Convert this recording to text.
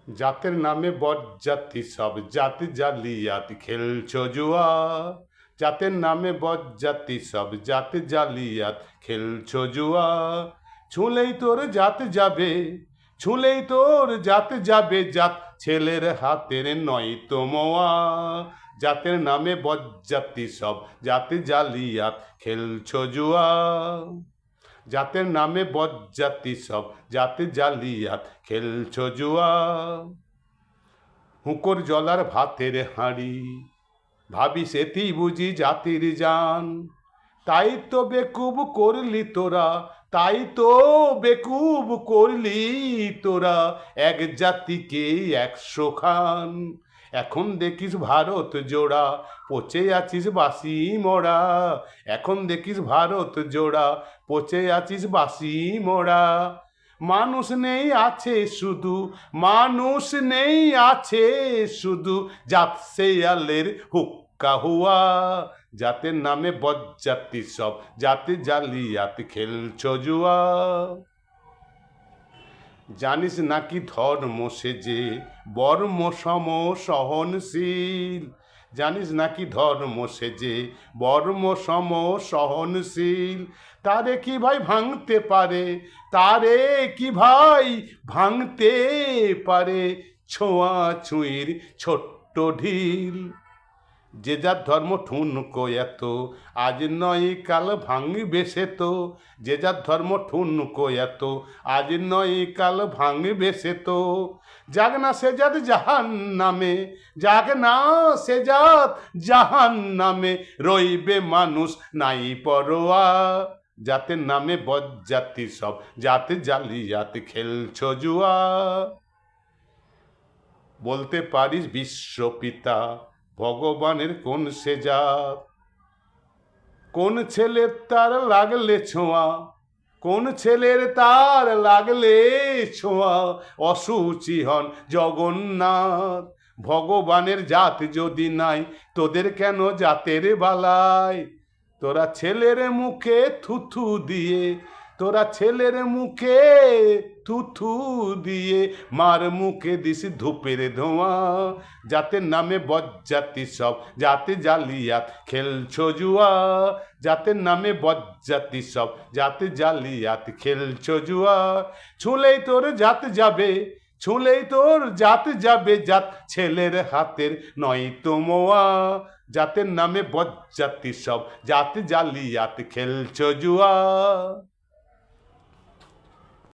জাতের নামে বজ্জাতি সব জাতি জালিয়াতি খেলছো জুয়া। জাতের নামে বজ্জাতি সব জাতি জালিয়াত খেলছো জুয়া। ছুলেই তোর জাত যাবে, ছুলেই তোর জাত যাবে, জাত ছেলের হাতের নয় তো মোয়া। জাতের নামে বজ্জাতি সব জাতি জালিয়াত খেলছো জুয়া। জাতের নামে বজ্জাতি সব জাতি জালিয়াত খেলছো জুয়া। হুঁকোর জলার ভাতের হাঁড়ি, ভাবি সেতেই বুঝি জাতির জান। তাই তো বেকুব করলি তোরা, তাই তো বেকুব করলি তোরা, এক জাতিকে 100 খান। এখন দেখিস ভারত জোড়া, পচে আছিস বাসি মোড়া। এখন দেখিস ভারত জোড়া, পচে আছিস বাসি মোড়া। মানুষ নেই আছে শুধু, মানুষ নেই আছে শুধু, জাত শেয়ালের হুক্কা হুয়া। জাতের নামে বজ্জাতি সব জাতি জালিয়াত খেলছো জুয়া। জানিস নাকি ধর্ম সেজে বর্ম সম সহনশীল। জানিস নাকি ধর্ম সেজে বর্ম সম সহনশীল। তারে কি ভাই ভাঙতে পারে, তারে কি ভাই ভাঙতে পারে, ছোঁয়া ছুঁইর ছোট্ট ঢিল। যে যার ধর্ম ঠুনকো এত, আজ নয় কাল ভাঙবে সে তো। যে যার ধর্ম ঠুনকো এত, আজ নয় কাল ভাঙবে সে তো। যাক না সে জাত জাহান নামে, যাক না সে জাত জাহান নামে, রইবে মানুষ নাই পরোয়া। জাতের নামে বজ্জাতি সব জাতি জালিয়াত খেলছো জুয়া। বলতে পারিস বিশ্বপিতা ভগবানের কোন সে জাত? কোন ছেলের তার লাগলে ছোঁয়া, কোন ছেলের তার লাগলে ছোঁয়া, অসুচি হন জগন্নাথ। ভগবানের জাত যদি নাই, তোদের কেন জাতের বালাই? তোরা ছেলের মুখে থুথু দিয়ে, তোরা ছেলের মুখে থুথু দিয়ে, মার মুখে দিস ধূপের ধোঁয়া। জাতের নামে বজ্জাতি সব জাতি জালিয়াত খেলছো জুয়া। জাতের নামে বজ্জাতি সব জাতি জালিয়াত খেলছো জুয়া। ছুলেই তোর জাত যাবে, ছুলেই তোর জাত যাবে, জাত ছেলের হাতের নয় তো মোয়া। জাতের নামে বজ্জাতি সব জাতি জালিয়াত খেলছো জুয়া।